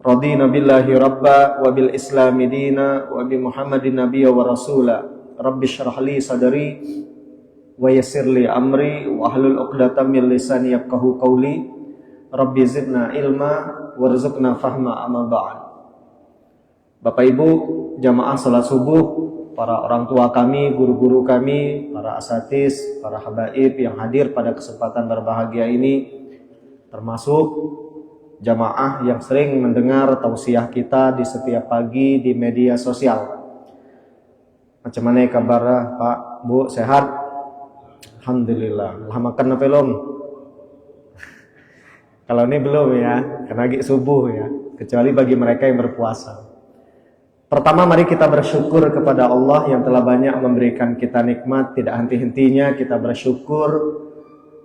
Radina billahi rabba wa bil islami dina wa bi Muhammadin nabiyya wa rasula. Rabbi shrah li sadri wa yassir li amri wa hlul 'uqdatam min lisani yafqahu qawli. Rabbi zidna ilma warzuqna fahma amma ba'd. Bapak Ibu jamaah salat subuh, para orang tua kami, guru-guru kami, para asatiz, para habaib yang hadir pada kesempatan berbahagia ini, termasuk jamaah yang sering mendengar tausiah kita di setiap pagi di media sosial. Macam mana kabar Pak, Bu, sehat? Alhamdulillah. Lah makan apa belum? Kalau ini belum ya, karena lagi subuh ya, kecuali bagi mereka yang berpuasa. Pertama, mari kita bersyukur kepada Allah yang telah banyak memberikan kita nikmat, tidak henti-hentinya kita bersyukur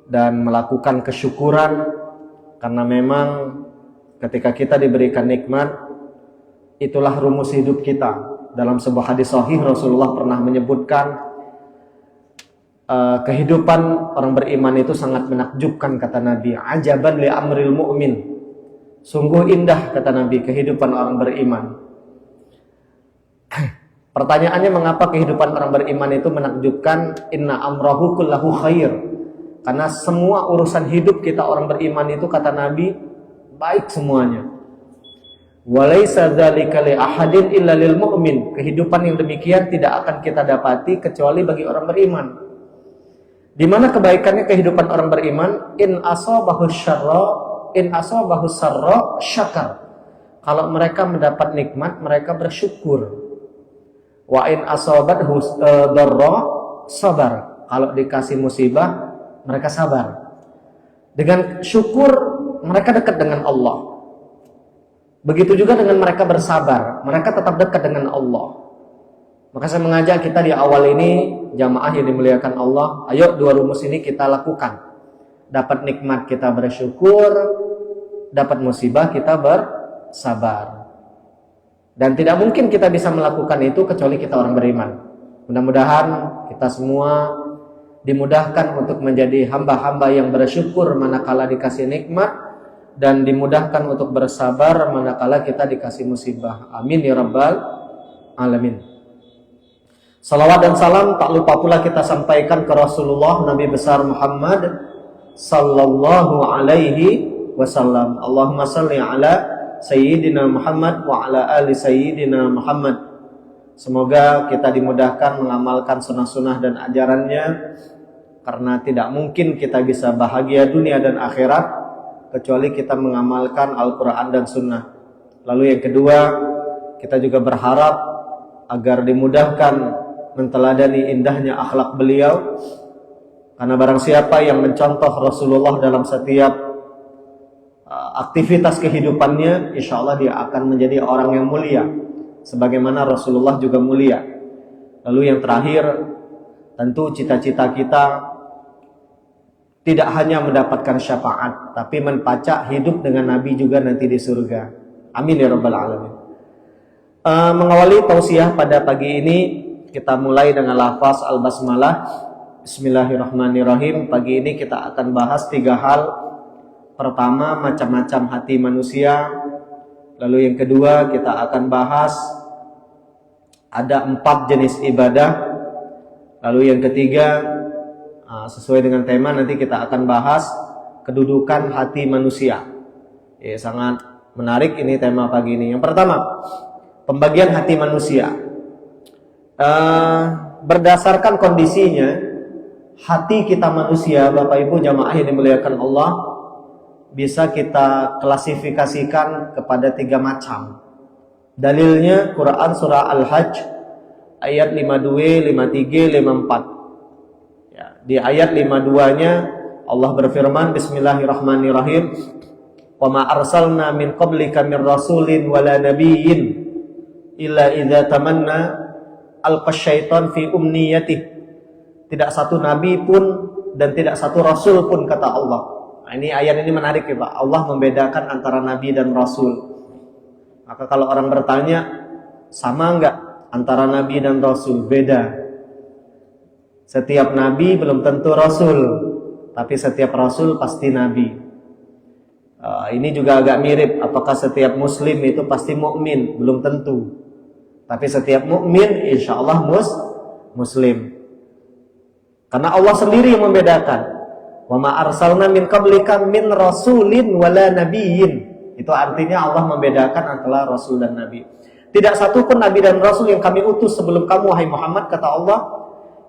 dan melakukan kesyukuran, karena memang ketika kita diberikan nikmat, itulah rumus hidup kita. Dalam sebuah hadis sahih, Rasulullah pernah menyebutkan kehidupan orang beriman itu sangat menakjubkan, kata Nabi. Ajaban li amril mu'min. Sungguh indah, kata Nabi, kehidupan orang beriman. Pertanyaannya, mengapa kehidupan orang beriman itu menakjubkan? Inna amrahu kullahu khair. Karena semua urusan hidup kita orang beriman itu, kata Nabi, baik semuanya. Walaisa dzalika li ahadin illa lil mu'min. Kehidupan yang demikian tidak akan kita dapati kecuali bagi orang beriman. Di mana kebaikannya kehidupan orang beriman? In asabahu sarra syakar. Kalau mereka mendapat nikmat, mereka bersyukur. Wa in asabathu darra sabar. Kalau dikasih musibah, mereka sabar. Dengan syukur mereka dekat dengan Allah. Begitu juga dengan mereka bersabar, mereka tetap dekat dengan Allah. Maka saya mengajak kita di awal ini, jamaah yang dimuliakan Allah, ayo dua rumus ini kita lakukan. Dapat nikmat kita bersyukur, dapat musibah kita bersabar. Dan tidak mungkin kita bisa melakukan itu kecuali kita orang beriman. Mudah-mudahan kita semua dimudahkan untuk menjadi hamba-hamba yang bersyukur manakala dikasih nikmat, dan dimudahkan untuk bersabar manakala kita dikasih musibah. Amin ya rabbal alamin. Salawat dan salam tak lupa pula kita sampaikan ke Rasulullah Nabi besar Muhammad sallallahu alaihi wasallam. Allahumma salli ala sayyidina Muhammad wa ala ali sayyidina Muhammad. Semoga kita dimudahkan mengamalkan sunnah-sunnah dan ajarannya, karena tidak mungkin kita bisa bahagia dunia dan akhirat kecuali kita mengamalkan Al-Quran dan Sunnah. Lalu yang kedua, kita juga berharap agar dimudahkan menteladani indahnya akhlak beliau, karena barang siapa yang mencontoh Rasulullah dalam setiap aktivitas kehidupannya, insya Allah dia akan menjadi orang yang mulia, sebagaimana Rasulullah juga mulia. Lalu yang terakhir, tentu cita-cita kita tidak hanya mendapatkan syafaat, tapi menpacak hidup dengan Nabi juga nanti di surga. Amin ya rabbal alamin. Mengawali tausiah pada pagi ini, kita mulai dengan lafaz al-basmalah. Bismillahirrahmanirrahim. Pagi ini kita akan bahas 3 hal. Pertama, macam-macam hati manusia. Lalu yang kedua, kita akan bahas ada 4 jenis ibadah. Lalu yang ketiga, sesuai dengan tema, nanti kita akan bahas kedudukan hati manusia. Sangat menarik ini tema pagi ini. Yang pertama, pembagian hati manusia. Berdasarkan kondisinya, hati kita manusia, Bapak Ibu jamaah yang dimuliakan Allah, bisa kita klasifikasikan kepada 3 macam. Dalilnya Quran surah Al-Hajj ayat 52, 53, 54. Di ayat 52-nya Allah berfirman, Bismillahirrahmanirrahim, wa ma arsalna min qablika min rasulin wala nabiyyin illa idza tamanna alqasyaitan fi umniyatih. Tidak satu nabi pun dan tidak satu rasul pun, kata Allah. Nah, ini ayat ini menarik ya Pak. Allah membedakan antara nabi dan rasul. Maka kalau orang bertanya, sama enggak antara nabi dan rasul? Beda. Setiap nabi belum tentu rasul, tapi setiap rasul pasti nabi. Ini juga agak mirip, apakah setiap muslim itu pasti mukmin? Belum tentu. Tapi setiap mukmin insya Allah muslim. Karena Allah sendiri yang membedakan. Wa ma arsalna min qablika min rasulin wala nabiyyin. Itu artinya Allah membedakan antara rasul dan nabi. Tidak satu pun nabi dan rasul yang kami utus sebelum kamu wahai Muhammad, kata Allah,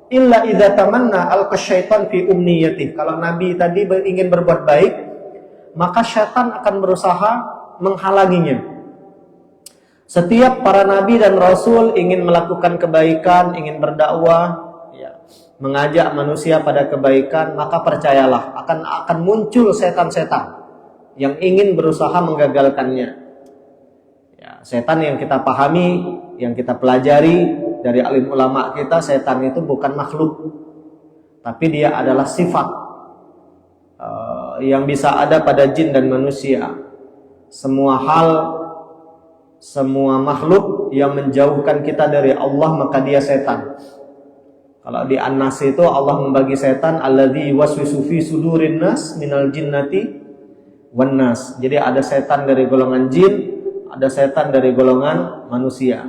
illa idza tamanna alqasyaitan fi umniyatih. Kalau nabi tadi ingin berbuat baik, maka syaitan akan berusaha menghalanginya. Setiap para nabi dan rasul ingin melakukan kebaikan, ingin berdakwah, ya, mengajak manusia pada kebaikan, maka percayalah akan muncul setan-setan yang ingin berusaha menggagalkannya. Ya, setan yang kita pahami, yang kita pelajari dari alim ulama kita, setan itu bukan makhluk, tapi dia adalah sifat yang bisa ada pada jin dan manusia. Semua makhluk yang menjauhkan kita dari Allah, maka dia setan. Kalau di An-Nas itu Allah membagi setan alladzi waswisu fi sudurin nas minal jinnati wan nas. Jadi ada setan dari golongan jin, ada setan dari golongan manusia.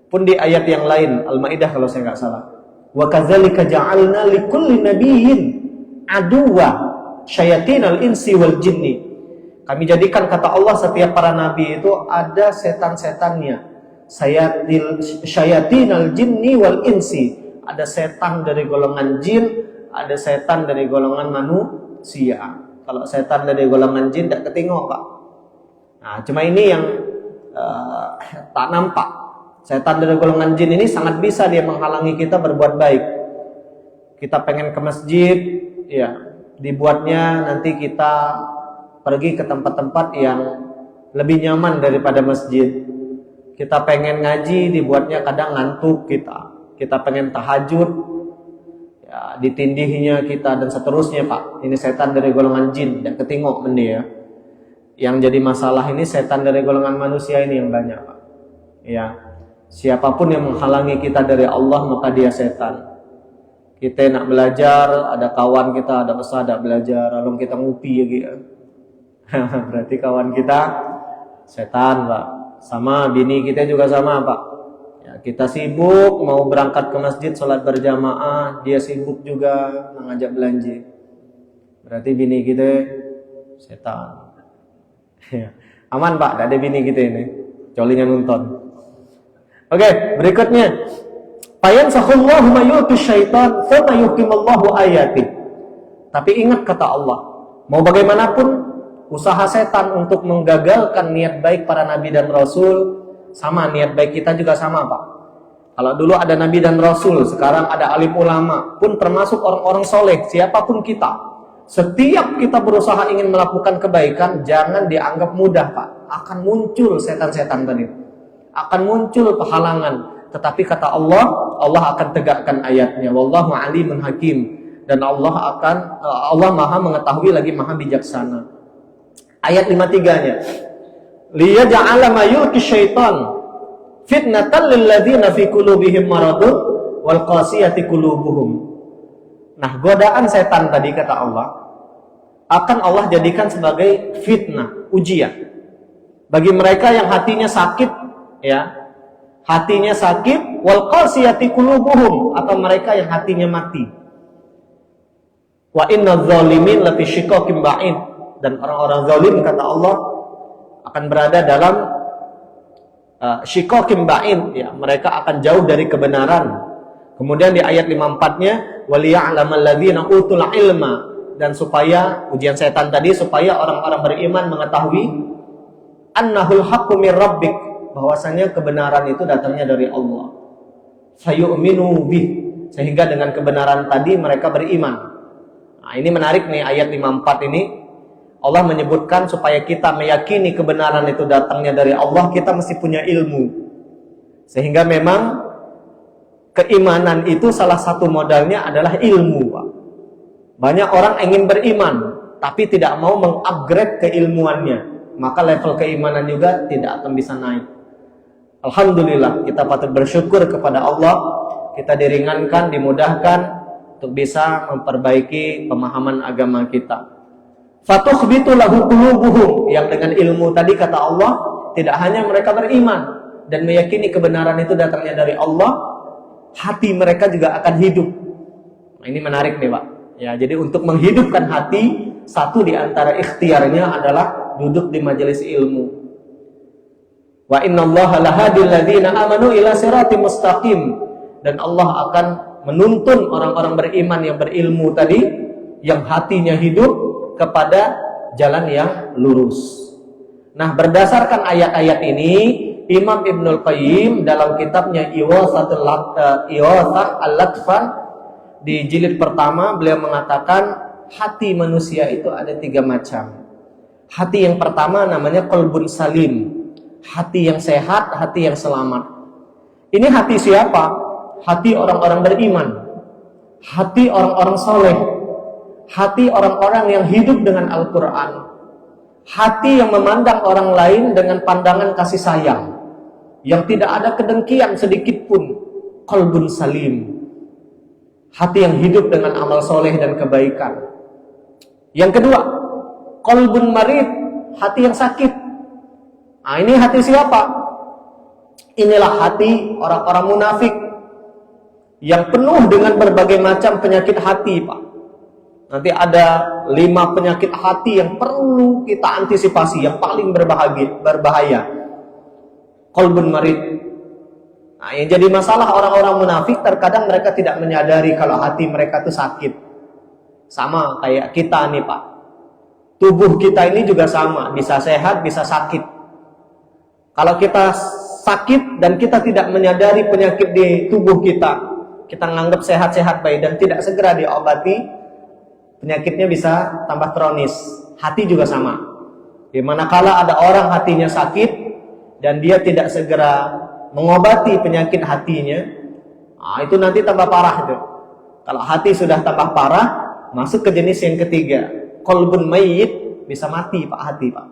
Pun di ayat yang lain, Al-Maidah kalau saya nggak salah, wa kadzalika ja'alna likulli nabiyyin aduwwa syayatinal insi wal jinni. Kami jadikan, kata Allah, setiap para nabi itu ada setan-setannya. Syayatinal jinni wal insi. Ada setan dari golongan jin, ada setan dari golongan manusia. Kalau setan dari golongan jin tidak ketengok, Pak. Nah, cuma ini yang tak nampak. Setan dari golongan jin ini sangat bisa dia menghalangi kita berbuat baik. Kita pengen ke masjid, ya, dibuatnya nanti kita pergi ke tempat-tempat yang lebih nyaman daripada masjid. Kita pengen ngaji, dibuatnya kadang ngantuk kita. Kita pengen tahajud, ya, ditindihnya kita dan seterusnya, Pak. Ini setan dari golongan jin, tidak ketengok benda ya. Yang jadi masalah ini setan dari golongan manusia ini yang banyak, Pak. Ya, siapapun yang menghalangi kita dari Allah, maka dia setan. Kita nak belajar, ada kawan kita, ada usaha nak belajar, lalu kita ngupi ya gitu. Berarti kawan kita setan, Pak. Sama bini kita juga sama, Pak. Ya, kita sibuk mau berangkat ke masjid sholat berjamaah, dia sibuk juga mengajak belanja. Berarti bini kita setan. Ya. Aman, Pak, tidak ada bini kita ini. Colinya nonton. Oke, berikutnya. Fayansakhullahu ma yulqi syaitan thumma yuqimallahu ayati. Tapi ingat kata Allah, mau bagaimanapun usaha setan untuk menggagalkan niat baik para nabi dan rasul, sama niat baik kita juga sama, Pak. Kalau dulu ada nabi dan rasul, sekarang ada alim ulama, pun termasuk orang-orang soleh, siapapun kita, setiap kita berusaha ingin melakukan kebaikan, jangan dianggap mudah, Pak. Akan muncul setan-setan tadi, akan muncul penghalangan. Tetapi kata Allah, Allah akan tegakkan ayatnya. Wallahu alimun hakim. Dan Allah maha mengetahui lagi maha bijaksana. Ayat 53-nya. Liyaj'ala ma yulqi syaitan fitnatan lil ladzina fi qulubihim maradun wal qasiyati qulubuhum. Nah, godaan setan tadi kata Allah akan Allah jadikan sebagai fitnah, ujian bagi mereka yang hatinya sakit, ya. Hatinya sakit, wal qasiyati qulubuhum, atau mereka yang hatinya mati. Wa innadz zalimin lafi syiqaqin ba'id, dan orang-orang zalim kata Allah akan berada dalam syiqaqin ba'id, ya, mereka akan jauh dari kebenaran. Kemudian di ayat 54-nya waliya'lamal ladzina utul ilma, dan supaya ujian setan tadi supaya orang-orang beriman mengetahui annahul haqqu mir rabbik, bahwasanya kebenaran itu datangnya dari Allah. Fayu'minu bih, sehingga dengan kebenaran tadi mereka beriman. Nah, ini menarik nih ayat 54 ini. Allah menyebutkan supaya kita meyakini kebenaran itu datangnya dari Allah, kita mesti punya ilmu. Sehingga memang keimanan itu salah satu modalnya adalah ilmu, Pak. Banyak orang ingin beriman tapi tidak mau mengupgrade keilmuannya, maka level keimanan juga tidak akan bisa naik. Alhamdulillah, kita patut bersyukur kepada Allah, kita diringankan, dimudahkan untuk bisa memperbaiki pemahaman agama kita. Fatukhbitu lahu qulubuhum, yang dengan ilmu tadi kata Allah, tidak hanya mereka beriman dan meyakini kebenaran itu datangnya dari Allah, hati mereka juga akan hidup. Nah, ini menarik nih Pak. Ya, jadi untuk menghidupkan hati, satu di antara ikhtiarnya adalah duduk di majelis ilmu. Wa innallaha lahadil ladzina amanu ila siratim mustaqim, dan Allah akan menuntun orang-orang beriman yang berilmu tadi, yang hatinya hidup, kepada jalan yang lurus. Nah, berdasarkan ayat-ayat ini, Imam Ibnul Qayyim dalam kitabnya Iwathah Al-Latfan di jilid pertama, beliau mengatakan hati manusia itu ada 3 macam. Hati yang pertama namanya qalbun salim, hati yang sehat, hati yang selamat. Ini hati siapa? Hati orang-orang beriman, hati orang-orang soleh, hati orang-orang yang hidup dengan Al-Quran, hati yang memandang orang lain dengan pandangan kasih sayang, yang tidak ada kedengkian sedikit pun. Qalbun salim, hati yang hidup dengan amal soleh dan kebaikan. Yang kedua, qalbun marid, hati yang sakit. Nah, ini hati siapa? Inilah hati orang-orang munafik yang penuh dengan berbagai macam penyakit hati, Pak. Nanti ada 5 penyakit hati yang perlu kita antisipasi, yang paling berbahaya. Qalbun marid. Nah, yang jadi masalah orang-orang munafik, terkadang mereka tidak menyadari kalau hati mereka itu sakit. Sama kayak kita nih Pak. Tubuh kita ini juga sama, bisa sehat, bisa sakit. Kalau kita sakit dan kita tidak menyadari penyakit di tubuh kita, kita menganggap sehat-sehat baik dan tidak segera diobati, penyakitnya bisa tambah kronis. Hati juga sama. Dimanakala ada orang hatinya sakit dan dia tidak segera mengobati penyakit hatinya, nah, itu nanti tambah parah itu. Kalau hati sudah tambah parah, masuk ke jenis yang ketiga, qalbun mayyit, bisa mati Pak hati Pak.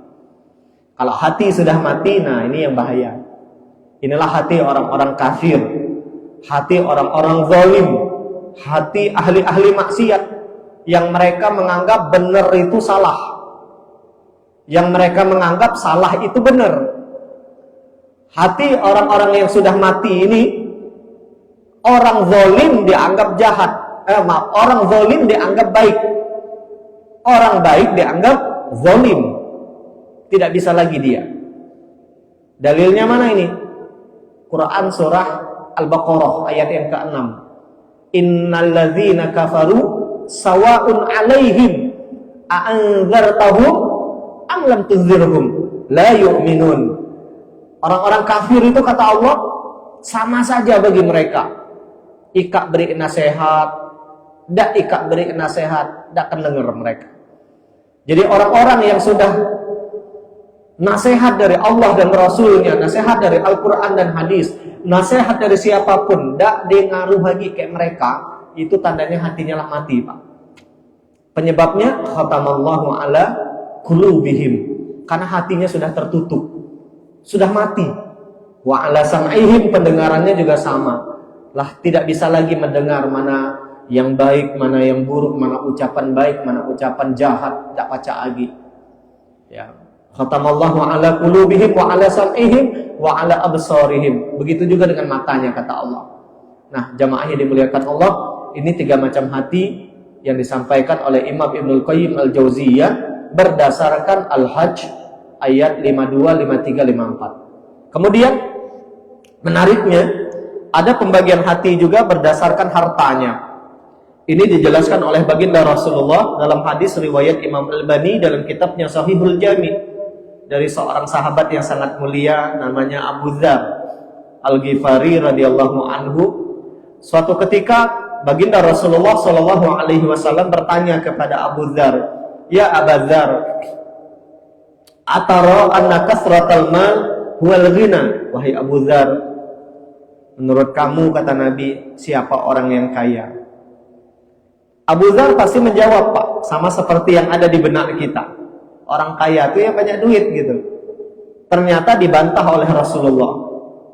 Kalau hati sudah mati, nah ini yang bahaya. Inilah hati orang-orang kafir, hati orang-orang zalim, hati ahli-ahli maksiat, yang mereka menganggap benar itu salah, yang mereka menganggap salah itu benar. Hati orang-orang yang sudah mati ini, orang zalim dianggap jahat, orang zalim dianggap baik, orang baik dianggap zalim, tidak bisa lagi dia. Dalilnya mana ini? Quran surah Al-Baqarah ayat yang ke-6. Innal ladzina kafaru sawa'un 'alaihim a'anzartahum am lam tunzirhum la yu'minun. Orang-orang kafir itu kata Allah sama saja bagi mereka. Ikak beri nasihat, dak ikak beri nasihat, dak akan dengar mereka. Jadi orang-orang yang sudah nasihat dari Allah dan Rasulnya, nasihat dari Al-Quran dan hadis, nasihat dari siapapun, dak dengaruh lagi kayak mereka, itu tandanya hatinya lah mati Pak. Penyebabnya khatamallahu ala qulubihim, karena hatinya sudah tertutup, sudah mati. Wa ala sam'ihim, pendengarannya juga sama lah, tidak bisa lagi mendengar mana yang baik, mana yang buruk, mana ucapan baik, mana ucapan jahat, tidak baca lagi. Ya, khatamallahu ala qulubihim wa ala sam'ihim wa ala absarihim. Begitu juga dengan matanya kata Allah. Nah, jamaah yang dimuliakan Allah, ini 3 macam hati yang disampaikan oleh Imam Ibnul Qayyim Al-Jauziyah berdasarkan Al-Hajj ayat 52, 53, 54. Kemudian menariknya, ada pembagian hati juga berdasarkan hartanya. Ini dijelaskan oleh baginda Rasulullah dalam hadis riwayat Imam Al-Albani dalam kitabnya Sahihul Jami' dari seorang sahabat yang sangat mulia namanya Abu Dzar Al-Ghifari radhiyallahu anhu. Suatu ketika baginda Rasulullah sallallahu alaihi wasallam bertanya kepada Abu Dzar, "Ya Abu Dzar, atara anna kasratal mal huwal ghina?" Wahai Abu Dzar, menurut kamu, kata Nabi, siapa orang yang kaya? Abu Dzar pasti menjawab, Pak, sama seperti yang ada di benak kita. Orang kaya itu yang banyak duit gitu. Ternyata dibantah oleh Rasulullah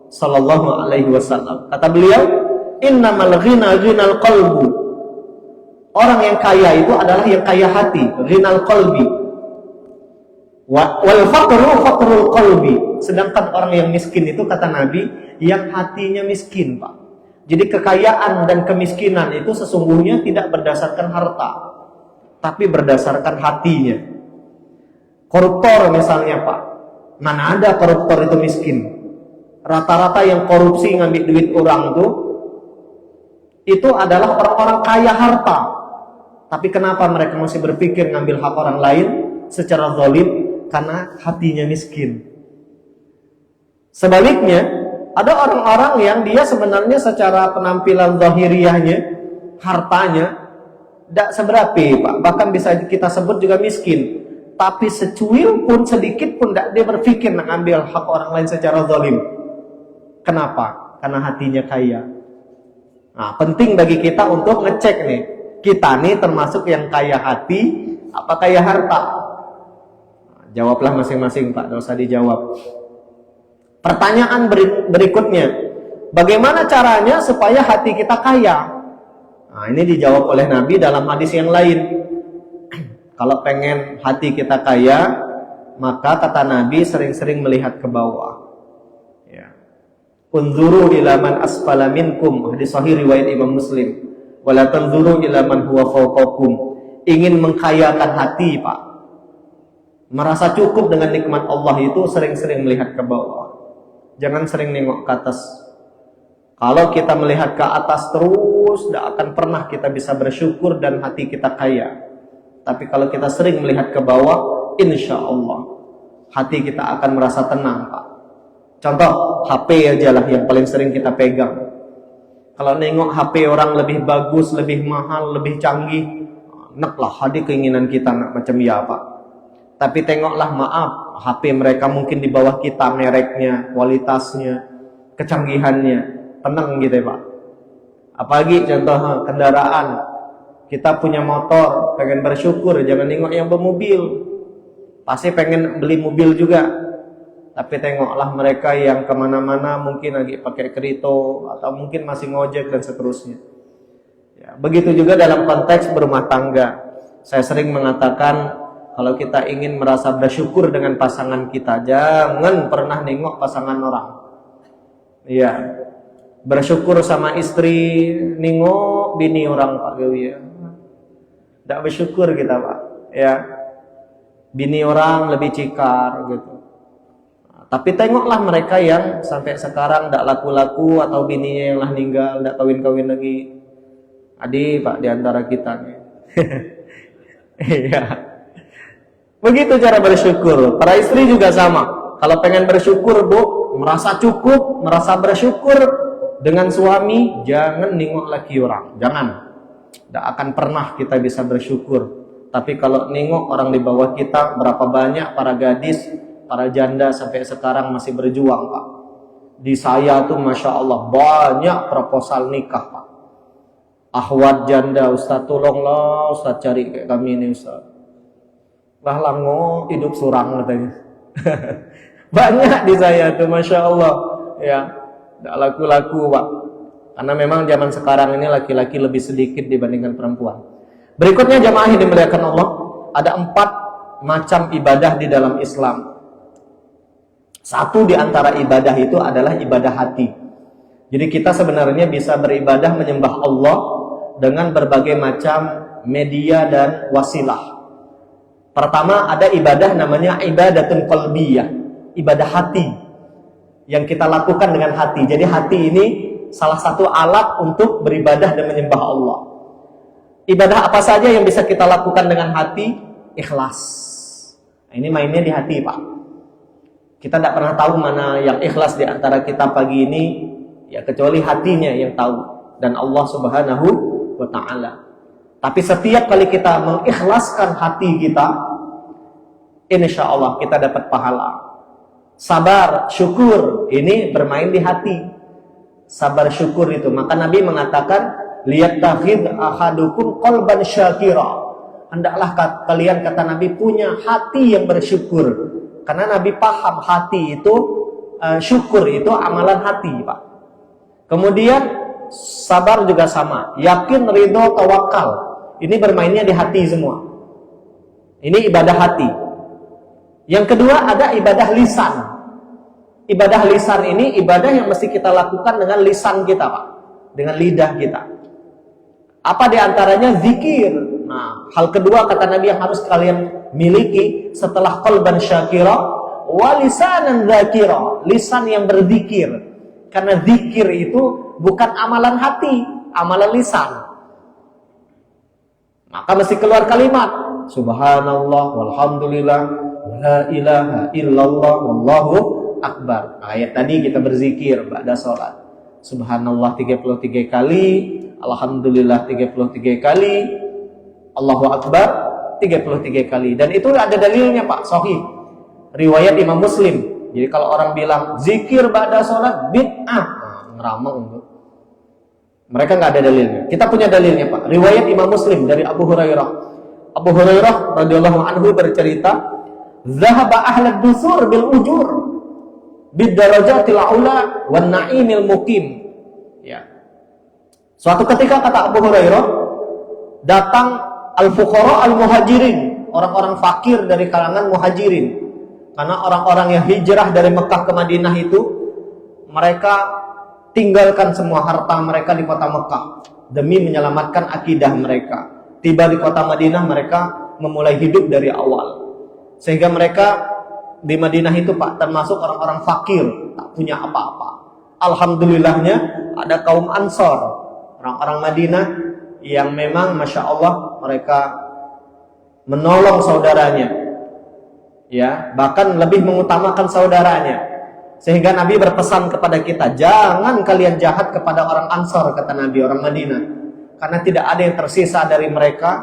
sallallahu alaihi wasallam. Kata beliau, "Innamal ghina ghinal qalbu." Orang yang kaya itu adalah yang kaya hati, ghinal qalbi. Wal faqrul qalbi. Sedangkan orang yang miskin itu kata Nabi yang hatinya miskin, Pak. Jadi kekayaan dan kemiskinan itu sesungguhnya tidak berdasarkan harta, tapi berdasarkan hatinya. Koruptor misalnya, Pak. Mana ada koruptor itu miskin? Rata-rata yang korupsi ngambil duit orang tuh itu adalah orang-orang kaya harta. Tapi kenapa mereka masih berpikir ngambil hak orang lain secara zalim? Karena hatinya miskin. Sebaliknya, ada orang-orang yang dia sebenarnya secara penampilan zahiriyahnya, hartanya tidak seberapa, Pak. Bahkan bisa kita sebut juga miskin. Tapi secuil pun, sedikit pun tidak dia berpikir nak ambil hak orang lain secara zalim. Kenapa? Karena hatinya kaya. Nah, penting bagi kita untuk ngecek nih. Kita nih termasuk yang kaya hati, apa kaya harta? Nah, jawablah masing-masing, Pak. Tidak usah dijawab. Pertanyaan berikutnya, bagaimana caranya supaya hati kita kaya? Nah, ini dijawab oleh Nabi dalam hadis yang lain. Kalau pengen hati kita kaya, maka kata Nabi sering-sering melihat ke bawah. Ya. Unzuru ila man asfala minkum, hadis sahih riwayat Imam Muslim. Wala tanzuru ila man huwa fawqakum. Ingin mengkayakan hati, Pak. Merasa cukup dengan nikmat Allah itu sering-sering melihat ke bawah. Jangan sering nengok ke atas. Kalau kita melihat ke atas terus, tidak akan pernah kita bisa bersyukur dan hati kita kaya. Tapi kalau kita sering melihat ke bawah, insya Allah hati kita akan merasa tenang, Pak. Contoh, HP aja lah yang paling sering kita pegang. Kalau nengok HP orang lebih bagus, lebih mahal, lebih canggih, enak lah hati keinginan kita nak macam ya, Pak. Tapi tengoklah, maaf, HP mereka mungkin di bawah kita, mereknya, kualitasnya, kecanggihannya, tenang gitu ya, Pak. Apalagi contoh kendaraan, kita punya motor, pengen bersyukur, jangan nengok yang bermobil. Pasti pengen beli mobil juga, tapi tengoklah mereka yang kemana-mana mungkin lagi pakai kerito, atau mungkin masih ngojek dan seterusnya. Ya, begitu juga dalam konteks berumah tangga. Saya sering mengatakan, kalau kita ingin merasa bersyukur dengan pasangan kita, jangan pernah nengok pasangan orang. Iya, bersyukur sama istri, nengok bini orang, Pak Gawi ya. Tidak bersyukur kita, Pak. Ya, bini orang lebih cikar gitu. Tapi tengoklah mereka yang sampai sekarang tidak laku-laku atau bininya yang lah meninggal, tidak kawin-kawin lagi. Adi, Pak, di antara kita nih. Iya. Begitu cara bersyukur. Para istri juga sama. Kalau pengen bersyukur, Bu, merasa cukup, merasa bersyukur dengan suami, jangan nengok laki orang. Jangan. Tidak akan pernah kita bisa bersyukur. Tapi kalau nengok orang di bawah kita, berapa banyak para gadis, para janda sampai sekarang masih berjuang, Pak. Di saya tuh Masya Allah banyak proposal nikah, Pak. Ahwat janda, Ustaz tolonglah, Ustaz cari kayak kami ini, Ustaz. Lah lango hidup surang katanya. Banyak di saya tuh Masya Allah. Ya, tidak laku-laku, Pak. Karena memang zaman sekarang ini laki-laki lebih sedikit dibandingkan perempuan. Berikutnya jamaah yang dimuliakan Allah, ada 4 macam ibadah di dalam Islam. Satu di antara ibadah itu adalah ibadah hati. Jadi kita sebenarnya bisa beribadah menyembah Allah dengan berbagai macam media dan wasilah. Pertama ada ibadah namanya ibadatun qalbiyah, ibadah hati yang kita lakukan dengan hati. Jadi hati ini salah satu alat untuk beribadah dan menyembah Allah. Ibadah apa saja yang bisa kita lakukan dengan hati? Ikhlas. Nah, ini mainnya di hati, Pak. Kita tidak pernah tahu mana yang ikhlas di antara kita pagi ini, ya kecuali hatinya yang tahu, dan Allah Subhanahu wa Ta'ala. Tapi setiap kali kita mengikhlaskan hati kita, insya Allah kita dapat pahala. Sabar, syukur, ini bermain di hati. Sabar, syukur itu. Maka Nabi mengatakan, liyattakhidh ahadukum qalban syakira. Hendaklah kalian, kata Nabi, punya hati yang bersyukur. Karena Nabi paham hati itu, syukur itu amalan hati, Pak. Kemudian sabar juga sama. Yakin, ridho, tawakal. Ini bermainnya di hati semua. Ini ibadah hati. Yang kedua ada ibadah lisan. Ibadah lisan ini ibadah yang mesti kita lakukan dengan lisan kita, Pak. Dengan lidah kita. Apa diantaranya? Zikir. Nah, hal kedua kata Nabi yang harus kalian miliki setelah qalban syakira wa lisanan dzakira, lisan yang berzikir. Karena zikir itu bukan amalan hati, amalan lisan. Maka mesti keluar kalimat subhanallah walhamdulillah la ilaha illallah wallahu akbar. Nah, ayat tadi kita berzikir ba'da salat. Subhanallah 33 kali, alhamdulillah 33 kali, Allahu akbar 33 kali. Dan itu ada dalilnya, Pak, sahih. Riwayat Imam Muslim. Jadi kalau orang bilang zikir ba'da salat bid'ah, ngeramal untuk. Mereka nggak ada dalilnya. Kita punya dalilnya, Pak. Riwayat Imam Muslim dari Abu Hurairah. Abu Hurairah radhiyallahu anhu bercerita, "Zahaba ahlad dusur bil ujur bid darajatil ula wan na'imil muqim." Ya. Suatu ketika kata Abu Hurairah, datang al-fuqara al-muhajirin, orang-orang fakir dari kalangan muhajirin. Karena orang-orang yang hijrah dari Mekah ke Madinah itu, mereka tinggalkan semua harta mereka di kota Mekah demi menyelamatkan akidah mereka. Tiba di kota Madinah, mereka memulai hidup dari awal. Sehingga mereka di Madinah itu, Pak, termasuk orang-orang fakir, tak punya apa-apa. Alhamdulillahnya ada kaum Ansor, orang-orang Madinah yang memang Masya Allah mereka menolong saudaranya. Ya, bahkan lebih mengutamakan saudaranya. Sehingga Nabi berpesan kepada kita, jangan kalian jahat kepada orang Ansor, kata Nabi, orang Madinah. Karena tidak ada yang tersisa dari mereka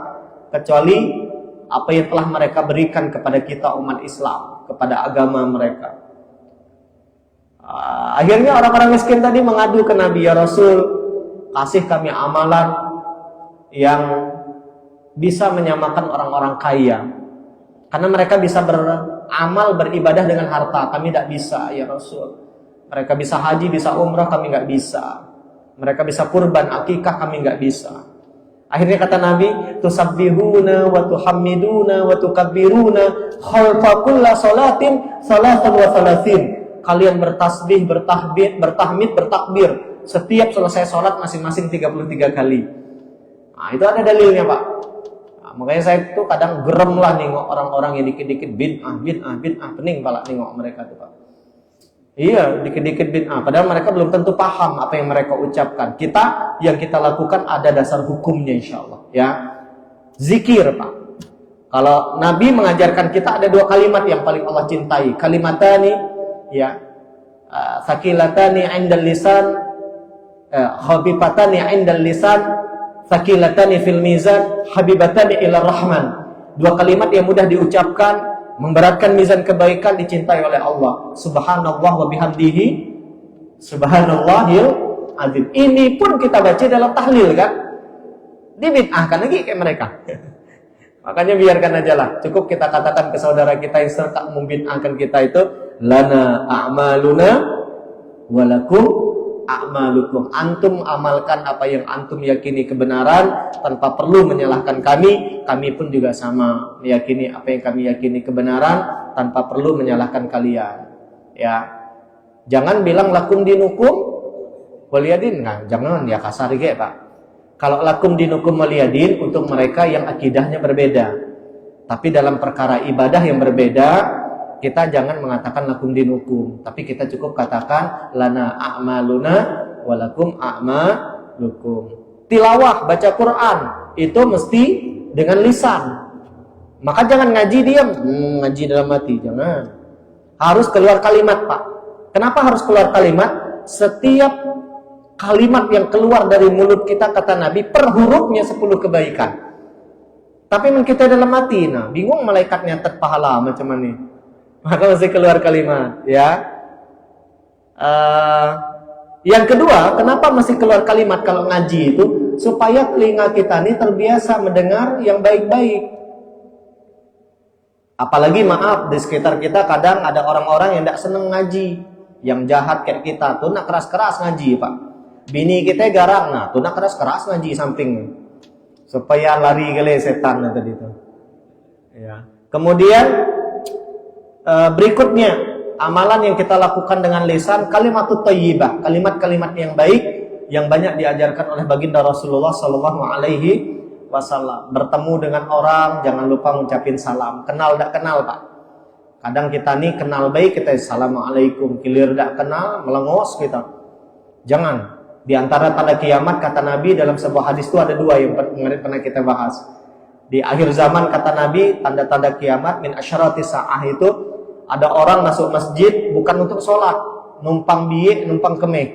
kecuali apa yang telah mereka berikan kepada kita umat Islam, kepada agama mereka. Akhirnya orang-orang miskin tadi mengadu ke Nabi, ya Rasul, kasih kami amalan yang bisa menyamakan orang-orang kaya. Karena mereka bisa beramal, beribadah dengan harta, kami tidak bisa, ya Rasul. Mereka bisa haji, bisa umrah, kami nggak bisa. Mereka bisa kurban, akikah, kami nggak bisa. Akhirnya kata Nabi, tusabbihuna wa tuhammiduna wa tukabbiruna khalfa kulli salatin salatan wa salatin. Kalian bertasbih, bertahmid, bertakbir setiap selesai salat masing-masing 33 kali. Nah, itu ada dalilnya, Pak. Makanya saya tuh kadang gerem lah nengok orang-orang yang dikit-dikit bid'ah, pening pala nengok mereka tuh, Pak. Iya, dikit-dikit bid'ah, padahal mereka belum tentu paham apa yang mereka ucapkan. Yang kita lakukan ada dasar hukumnya insyaallah, ya. Zikir, Pak. Kalau Nabi mengajarkan kita ada 2 kalimat yang paling Allah cintai. Kalimatani, ya. Sakilatani 'indal lisan, khafifatani 'indal lisan, sakilatani fil mizan, habibatani ila rahman. 2 kalimat yang mudah diucapkan, memberatkan mizan kebaikan, dicintai oleh Allah. Subhanallah wa bihamdihi, subhanallahil azim. Ini pun kita baca dalam tahlil, kan? Dibid'ahkan lagi kayak mereka. Makanya biarkan aja lah. Cukup kita katakan ke saudara kita yang serta membid'ahkan kita itu, lana a'maluna walakum a'malukum. Antum amalkan apa yang antum yakini kebenaran tanpa perlu menyalahkan kami. Kami pun juga sama meyakini apa yang kami yakini kebenaran tanpa perlu menyalahkan kalian. Ya. Jangan bilang lakum dinukum waliyadin. Nah, jangan ya kasar ge, Pak. Kalau lakum dinukum waliyadin untuk mereka yang akidahnya berbeda. Tapi dalam perkara ibadah yang berbeda, kita jangan mengatakan lakum dinukum, tapi kita cukup katakan lana a'maluna walakum a'malukum. Tilawah, baca Quran itu mesti dengan lisan. Maka jangan ngaji diam, ngaji dalam hati, jangan. Harus keluar kalimat, Pak. Kenapa harus keluar kalimat? Setiap kalimat yang keluar dari mulut kita, kata Nabi, per hurufnya 10 kebaikan. Tapi kita dalam hati, nah bingung malaikatnya nyatet pahala macam mana. Maka mesti keluar kalimat, ya. Yang kedua, kenapa mesti keluar kalimat kalau ngaji itu? Supaya telinga kita ini terbiasa mendengar yang baik-baik. Apalagi maaf, di sekitar kita kadang ada orang-orang yang tidak senang ngaji, yang jahat kayak kita tuh nak keras-keras ngaji, Pak. Bini kita garang, nah tuh nak keras-keras ngaji samping, supaya lari gele setan tadi itu. Ya. Kemudian Berikutnya, amalan yang kita lakukan dengan lisan, kalimatut thayyibah, kalimat-kalimat yang baik yang banyak diajarkan oleh baginda Rasulullah sallallahu alaihi wasallam. Bertemu dengan orang, jangan lupa ngucapin salam. Kenal tak kenal, Pak. Kadang kita nih kenal baik, kita assalamualaikum. Kilir tak kenal, melengos kita. Jangan. Di antara tanda kiamat, kata Nabi dalam sebuah hadis itu ada dua yang pernah kita bahas. Di akhir zaman, kata Nabi, tanda-tanda kiamat min asyarati sa'ah itu ada orang masuk masjid bukan untuk sholat, numpang biik, numpang kemeh.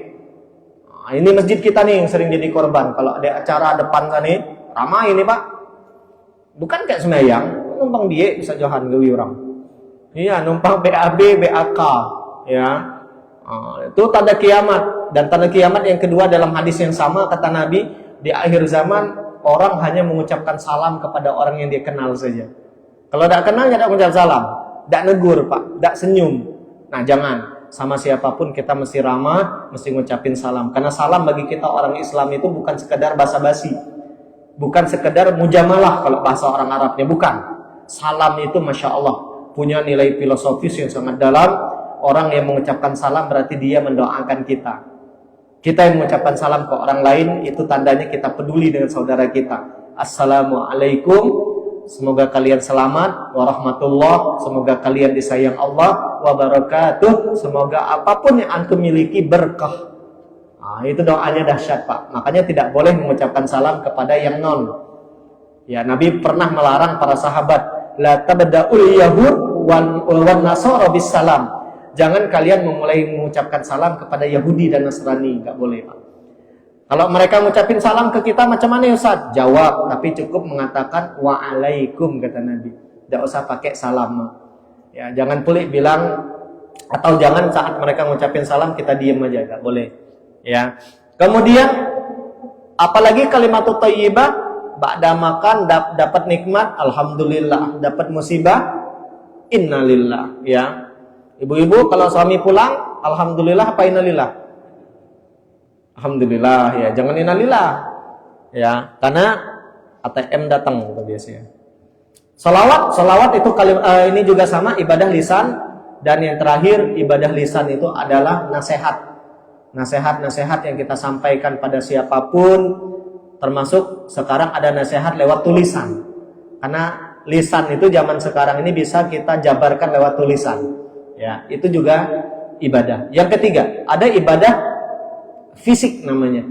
Nah, ini masjid kita nih yang sering jadi korban. Kalau ada acara depan sana nih, ramai ini Pak. Bukan kayak sembahyang, numpang biik bisa johan gawi orang. Iya, numpang BAB, BAK, ya. Itu tanda kiamat. Dan tanda kiamat yang kedua dalam hadis yang sama, kata Nabi, di akhir zaman orang hanya mengucapkan salam kepada orang yang dia kenal saja. Kalau tidak kenal, tidak mengucap salam, tidak negur Pak, tidak senyum. Nah jangan, sama siapapun kita mesti ramah, mesti ngucapin salam. Karena salam bagi kita orang Islam itu bukan sekedar basa-basi, bukan sekedar mujamalah kalau bahasa orang Arabnya, bukan. Salam itu Masya Allah punya nilai filosofis yang sangat dalam. Orang yang mengucapkan salam berarti dia mendoakan kita. Kita yang mengucapkan salam ke orang lain, itu tandanya kita peduli dengan saudara kita. Assalamualaikum, semoga kalian selamat, warahmatullah, semoga kalian disayang Allah, wabarakatuh, semoga apapun yang antum miliki berkah. Nah, itu doanya dahsyat Pak. Makanya tidak boleh mengucapkan salam kepada yang non. Ya, Nabi pernah melarang para sahabat, la tabda'ul yahud wan nasara bis salam. Jangan kalian memulai mengucapkan salam kepada Yahudi dan Nasrani, nggak boleh Pak. Kalau mereka mengucapin salam ke kita macam mana ya Ustaz? Jawab, tapi cukup mengatakan waalaikum kata Nabi. Tidak usah pakai salam. Ya, jangan pelik bilang, atau jangan saat mereka mengucapin salam kita diam aja, nggak boleh. Ya. Kemudian apalagi kalimatut thayyibah, ba'da makan dapat nikmat, alhamdulillah, dapat musibah, innalillah, ya. Ibu-ibu kalau suami pulang, alhamdulillah apa innalillah? Alhamdulillah, ya, jangan innalillah. Ya, karena ATM datang biasanya. Salawat itu ini juga sama ibadah lisan, dan yang terakhir ibadah lisan itu adalah nasihat. Nasihat yang kita sampaikan pada siapapun, termasuk sekarang ada nasihat lewat tulisan. Karena lisan itu zaman sekarang ini bisa kita jabarkan lewat tulisan. Ya, itu juga ibadah. Yang ketiga, ada ibadah fisik namanya.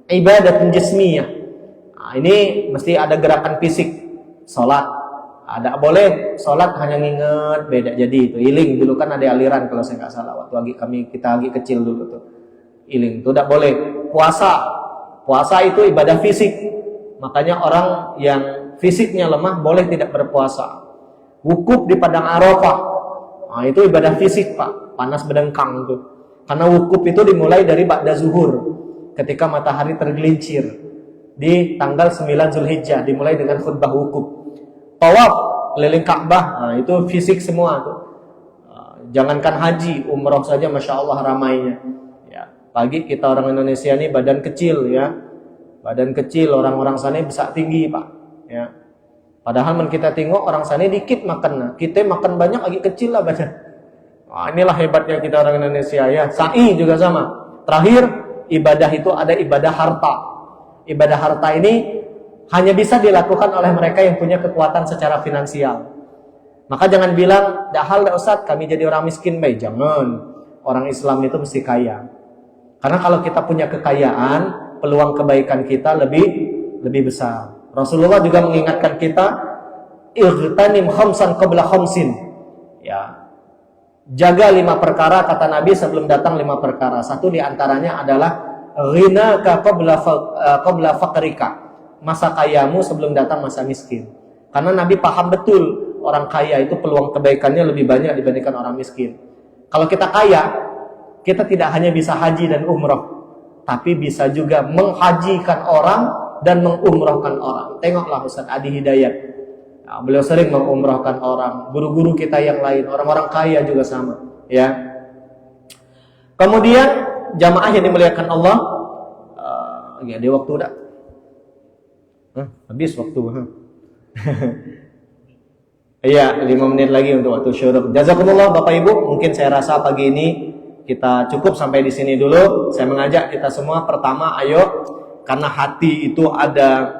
Ibadah jismiyah. Nah, ini mesti ada gerakan fisik. Salat. Ada boleh salat hanya nginget beda jadi itu. Iling dulu kan ada aliran kalau saya nggak salah waktu kita kecil dulu tuh. Iling itu tidak boleh. Puasa itu ibadah fisik. Makanya orang yang fisiknya lemah boleh tidak berpuasa. Wukuf di padang Arafah. Nah, itu ibadah fisik Pak, panas berdengkang tuh. Karena wukuf itu dimulai dari ba'da zuhur, ketika matahari tergelincir di tanggal 9 Zulhijjah, dimulai dengan khutbah wukuf. Tawaf keliling Ka'bah, nah itu fisik semua tuh. Jangankan haji, umroh saja Masya Allah ramainya. Ya, pagi kita orang Indonesia ini badan kecil ya, badan kecil, orang-orang sana bisa tinggi Pak. Ya. Padahal kita tengok orang sana dikit makan, kita makan banyak lagi kecil lah badan. Wah, inilah hebatnya kita orang Indonesia ya. Sa'i juga sama. Terakhir, ibadah itu ada ibadah harta. Ibadah harta ini hanya bisa dilakukan oleh mereka yang punya kekuatan secara finansial. Maka jangan bilang, "Dahal dah Ustaz, kami jadi orang miskin." Baik, jangan. Orang Islam itu mesti kaya. Karena kalau kita punya kekayaan, peluang kebaikan kita lebih besar. Rasulullah juga mengingatkan kita, "Ightanim khamsan qabla khamsin." Ya. Jaga 5 perkara kata Nabi sebelum datang 5 perkara. Satu di antaranya adalah ghinaka qabla faqrika. Masa kayamu sebelum datang masa miskin. Karena Nabi paham betul orang kaya itu peluang kebaikannya lebih banyak dibandingkan orang miskin. Kalau kita kaya, kita tidak hanya bisa haji dan umroh, tapi bisa juga menghajikan orang dan mengumrahkan orang. Tengoklah Ustaz Adi Hidayat. Nah, beliau sering mengumrahkan orang. Guru-guru kita yang lain, orang-orang kaya juga sama. Ya. Kemudian jamaah yang dimuliakan Allah, ya di waktu udah. Habis waktu. Iya, 5 menit lagi untuk waktu syuruk. Jazakumullah Bapak Ibu, mungkin saya rasa pagi ini kita cukup sampai di sini dulu. Saya mengajak kita semua, pertama ayo, karena hati itu ada,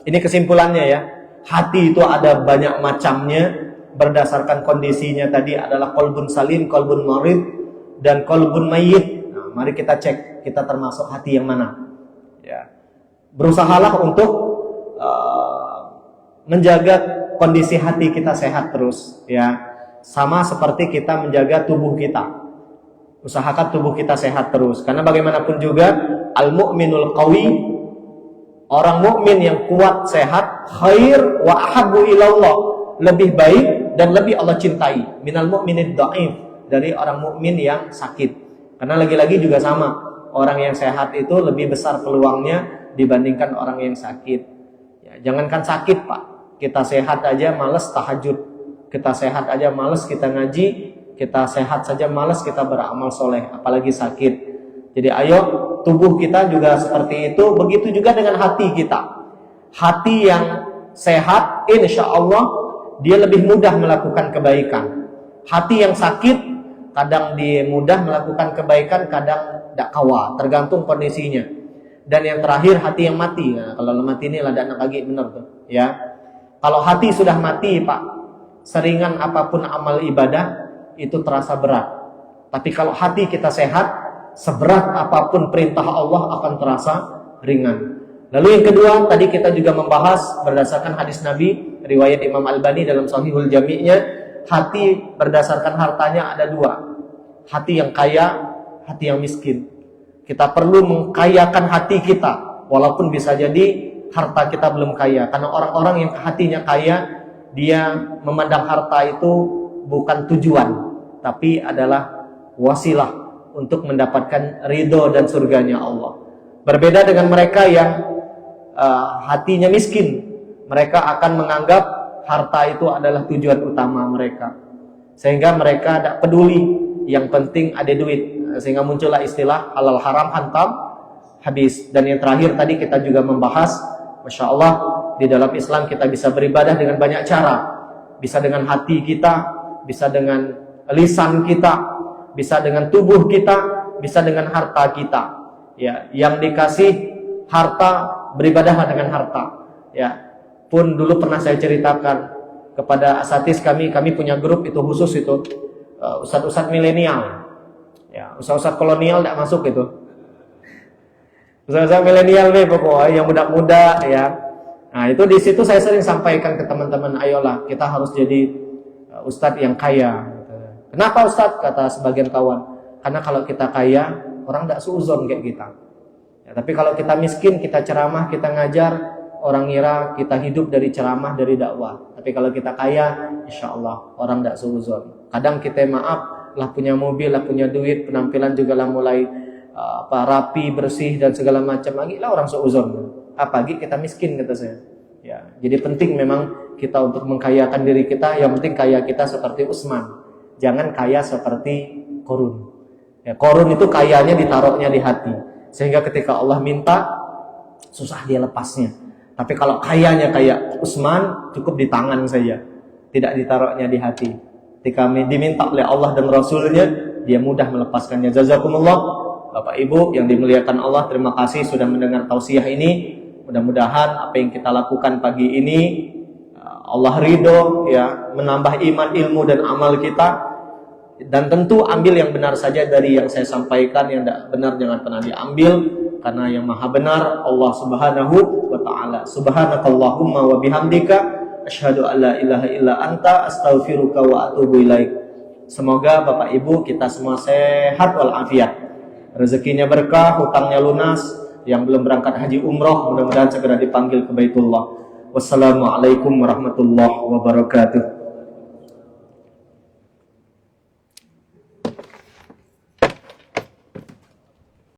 ini kesimpulannya ya, hati itu ada banyak macamnya, berdasarkan kondisinya tadi adalah kolbun salim, kolbun marid, dan kolbun mayyit. Nah, mari kita cek, kita termasuk hati yang mana. Ya. Berusahalah untuk menjaga kondisi hati kita sehat terus, ya. Sama seperti kita menjaga tubuh kita. Usahakan tubuh kita sehat terus, karena bagaimanapun juga al-mu'minul qawi, orang mukmin yang kuat sehat, khair wa ahabbu ilallah, lebih baik dan lebih Allah cintai minal mu'minid dha'if, dari orang mukmin yang sakit. Karena lagi-lagi juga sama, orang yang sehat itu lebih besar peluangnya dibandingkan orang yang sakit. Ya, jangankan sakit Pak, kita sehat aja males tahajud, kita sehat aja males kita ngaji, kita sehat saja males kita beramal soleh, apalagi sakit. Jadi ayo, tubuh kita juga seperti itu, begitu juga dengan hati kita. Hati yang sehat, insya Allah dia lebih mudah melakukan kebaikan. Hati yang sakit, kadang dia mudah melakukan kebaikan, kadang tidak kawa, tergantung kondisinya. Dan yang terakhir, hati yang mati. Nah, kalau mati ini ladak nak lagi, benar tuh, ya. Kalau hati sudah mati Pak, seringan apapun amal ibadah itu terasa berat. Tapi kalau hati kita sehat, seberat apapun perintah Allah akan terasa ringan. Lalu yang kedua, tadi kita juga membahas berdasarkan hadis Nabi, riwayat Imam Albani dalam Sahihul Jami'-nya, hati berdasarkan hartanya ada dua. Hati yang kaya, hati yang miskin. Kita perlu mengkayakan hati kita, walaupun bisa jadi harta kita belum kaya. Karena orang-orang yang hatinya kaya, dia memandang harta itu bukan tujuan, tapi adalah wasilah untuk mendapatkan ridho dan surganya Allah. Berbeda dengan mereka yang hatinya miskin, mereka akan menganggap harta itu adalah tujuan utama mereka, sehingga mereka tidak peduli, yang penting ada duit, sehingga muncullah istilah halal haram hantam habis. Dan yang terakhir tadi kita juga membahas, Masya Allah, di dalam Islam kita bisa beribadah dengan banyak cara. Bisa dengan hati kita, bisa dengan lisan kita, bisa dengan tubuh kita, bisa dengan harta kita. Ya, yang dikasih harta, beribadahlah dengan harta. Ya, pun dulu pernah saya ceritakan kepada asatis kami punya grup itu khusus itu, ustadz-ustadz milenial. Ya, ustadz-ustadz kolonial tidak masuk itu. Ustadz milenial nih pokoknya yang muda-muda ya. Nah itu di situ saya sering sampaikan ke teman-teman, ayolah kita harus jadi ustadz yang kaya. Kenapa ustadz? Kata sebagian kawan, karena kalau kita kaya orang tidak seuzon kayak kita. Ya, tapi kalau kita miskin, kita ceramah, kita ngajar, orang ngira kita hidup dari ceramah, dari dakwah. Tapi kalau kita kaya, insya Allah orang tidak seuzon. Kadang kita maaf lah punya mobil, lah punya duit, penampilan juga lah mulai rapi, bersih dan segala macam, lagi lah orang seuzon. Apalagi kita miskin, kata saya. Ya, jadi penting memang kita untuk mengkayakan diri kita. Yang penting kaya kita seperti Utsman, jangan kaya seperti Korun. Ya, Korun itu kayanya ditaruhnya di hati, sehingga ketika Allah minta susah dia lepasnya. Tapi kalau kayanya kayak Utsman, cukup di tangan saja, tidak ditaruhnya di hati. Ketika diminta oleh Allah dan Rasulnya, dia mudah melepaskannya. Jazakumullah Bapak Ibu yang dimuliakan Allah, terima kasih sudah mendengar tausiah ini. Mudah-mudahan apa yang kita lakukan pagi ini Allah ridho, ya, menambah iman, ilmu dan amal kita. Dan tentu ambil yang benar saja dari yang saya sampaikan, yang tidak benar jangan pernah diambil, karena yang maha benar Allah Subhanahu wa ta'ala. Subhanakallahumma wa bihamdika asyhadu an la ilaha illa anta astaghfiruka wa atubu ilaik. Semoga Bapak Ibu kita semua sehat walafiat, rezekinya berkah, hutangnya lunas. Yang belum berangkat haji umroh mudah-mudahan segera dipanggil ke Baitullah. Wassalamualaikum warahmatullahi wabarakatuh.